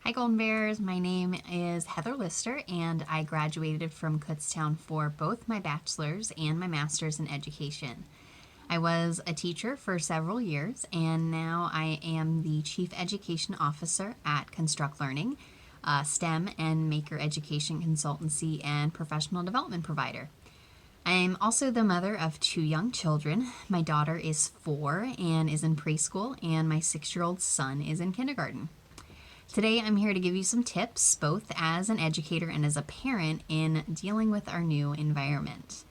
Hi Golden Bears, my name is Heather Lister and I graduated from Kutztown for both my bachelor's and my master's in education. I was a teacher for several years and now I am the Chief Education Officer at Construct Learning, a STEM and maker education consultancy and professional development provider. I'm also the mother of two young children. My daughter is 4 and is in preschool, and my 6-year-old son is in kindergarten. Today, I'm here to give you some tips, both as an educator and as a parent, in dealing with our new environment.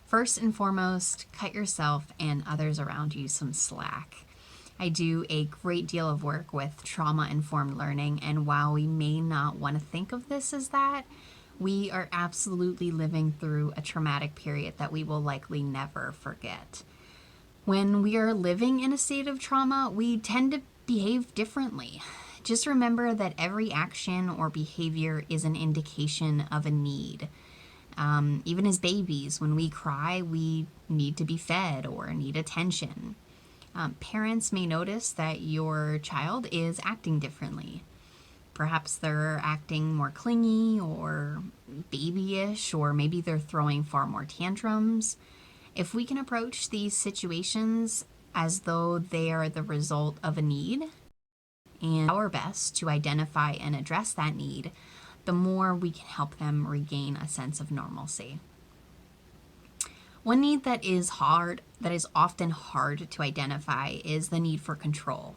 First and foremost, cut yourself and others around you some slack. I do a great deal of work with trauma-informed learning, and while we may not want to think of this as that, we are absolutely living through a traumatic period that we will likely never forget. When we are living in a state of trauma, we tend to behave differently. Just remember that every action or behavior is an indication of a need. Even as babies, when we cry, we need to be fed or need attention. Parents may notice that your child is acting differently. Perhaps they're acting more clingy or babyish, or maybe they're throwing far more tantrums. If we can approach these situations as though they are the result of a need and our best to identify and address that need, the more we can help them regain a sense of normalcy. One need that is often hard to identify, is the need for control.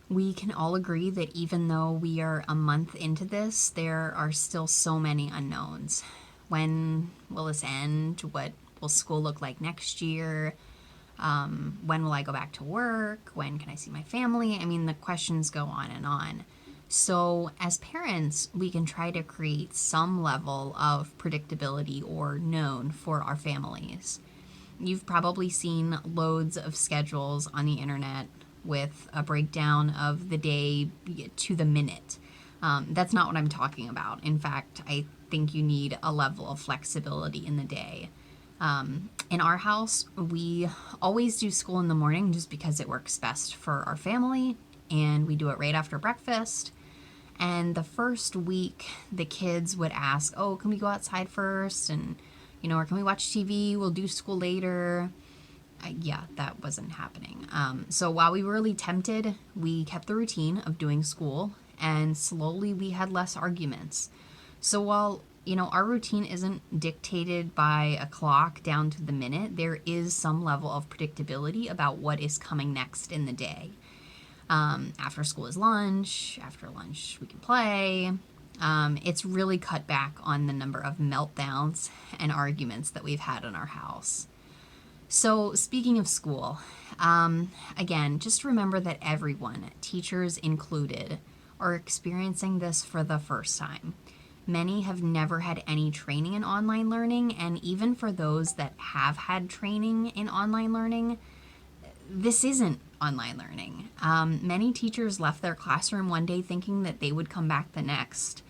We can all agree that even though we are a month into this, there are still so many unknowns. When will this end? What will school look like next year? When will I go back to work? When can I see my family? I mean, the questions go on and on. So as parents, we can try to create some level of predictability or known for our families. You've probably seen loads of schedules on the internet with a breakdown of the day to the minute. That's not what I'm talking about. In fact, I think you need a level of flexibility in the day. In our house, we always do school in the morning just because it works best for our family, and we do it right after breakfast. And the first week, the kids would ask, oh, can we go outside first? And, or can we watch TV? We'll do school later. Yeah, that wasn't happening. So while we were really tempted, we kept the routine of doing school, and slowly we had less arguments. So while our routine isn't dictated by a clock down to the minute, there is some level of predictability about what is coming next in the day. After school is lunch. After lunch, we can play. It's really cut back on the number of meltdowns and arguments that we've had in our house. So speaking of school, again, just remember that everyone, teachers included, are experiencing this for the first time. Many have never had any training in online learning, and even for those that have had training in online learning, this isn't online learning. Many teachers left their classroom one day thinking that they would come back the next.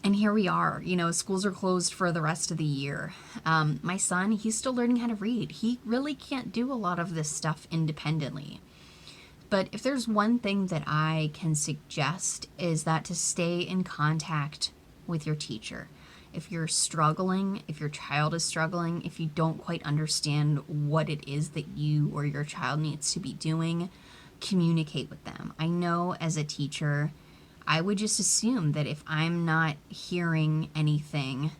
And here we are, schools are closed for the rest of the year. My son, he's still learning how to read. He really can't do a lot of this stuff independently. But if there's one thing that I can suggest, is that to stay in contact with your teacher. If you're struggling, if your child is struggling, if you don't quite understand what it is that you or your child needs to be doing, communicate with them. I know as a teacher, I would just assume that if I'm not hearing anything,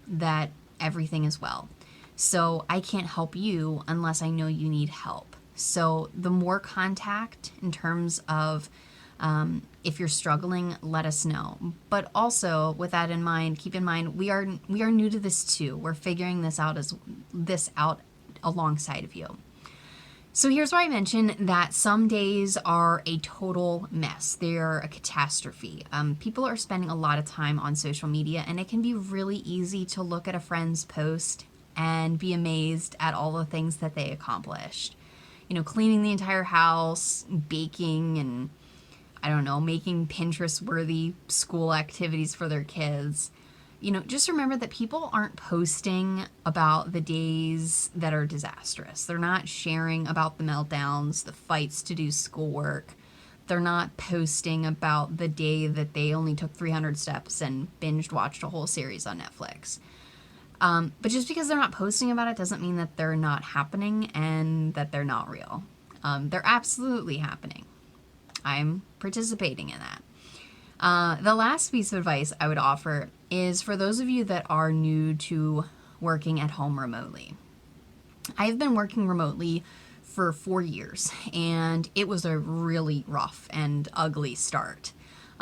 that everything is well. So I can't help you unless I know you need help. So the more contact in terms of if you're struggling, let us know. But also, with that in mind, keep in mind we are new to this too. We're figuring this out alongside of you. So here's where I mentioned that some days are a total mess. They're a catastrophe. People are spending a lot of time on social media, and it can be really easy to look at a friend's post and be amazed at all the things that they accomplished. Cleaning the entire house, baking, and making Pinterest-worthy school activities for their kids. Just remember that people aren't posting about the days that are disastrous. They're not sharing about the meltdowns, the fights to do schoolwork, They're not posting about the day that they only took 300 steps and binged watched a whole series on Netflix. But just because they're not posting about it doesn't mean that they're not happening and that they're not real. They're absolutely happening. I'm participating in that. The last piece of advice I would offer is for those of you that are new to working at home remotely. I've been working remotely for 4 years, and it was a really rough and ugly start.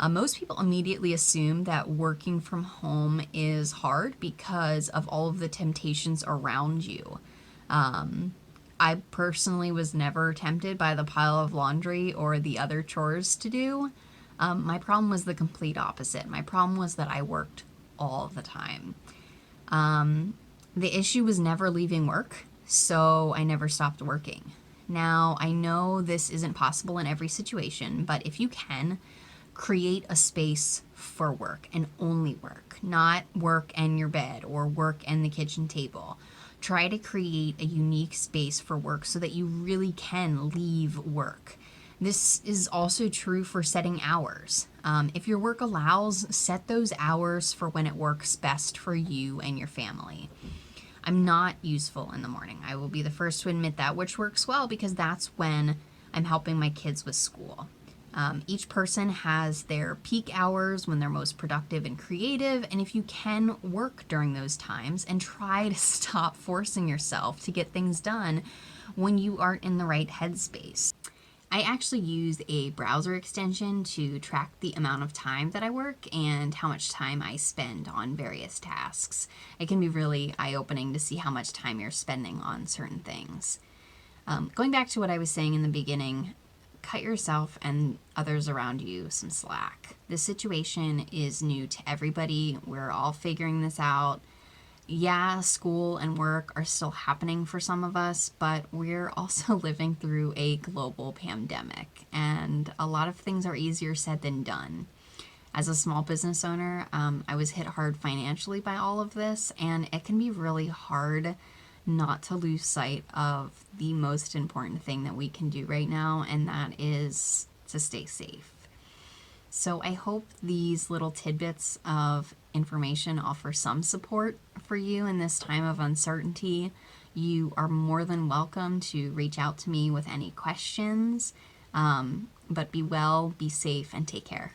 Most people immediately assume that working from home is hard because of all of the temptations around you. I personally was never tempted by the pile of laundry or the other chores to do. My problem was the complete opposite. My problem was that I worked all the time. The issue was never leaving work, so I never stopped working. Now, I know this isn't possible in every situation, but if you can, create a space for work and only work, not work and your bed or work and the kitchen table. Try to create a unique space for work so that you really can leave work. This is also true for setting hours. If your work allows, set those hours for when it works best for you and your family. I'm not useful in the morning. I will be the first to admit that, which works well because that's when I'm helping my kids with school. Each person has their peak hours when they're most productive and creative, and if you can, work during those times and try to stop forcing yourself to get things done when you aren't in the right headspace. I actually use a browser extension to track the amount of time that I work and how much time I spend on various tasks. It can be really eye-opening to see how much time you're spending on certain things. Going back to what I was saying in the beginning, cut yourself and others around you some slack. This situation is new to everybody. We're all figuring this out. Yeah, school and work are still happening for some of us, but we're also living through a global pandemic, and a lot of things are easier said than done. As a small business owner, I was hit hard financially by all of this, and it can be really hard not to lose sight of the most important thing that we can do right now, and that is to stay safe. So I hope these little tidbits of information offer some support for you in this time of uncertainty. You are more than welcome to reach out to me with any questions, but be well, be safe, and take care.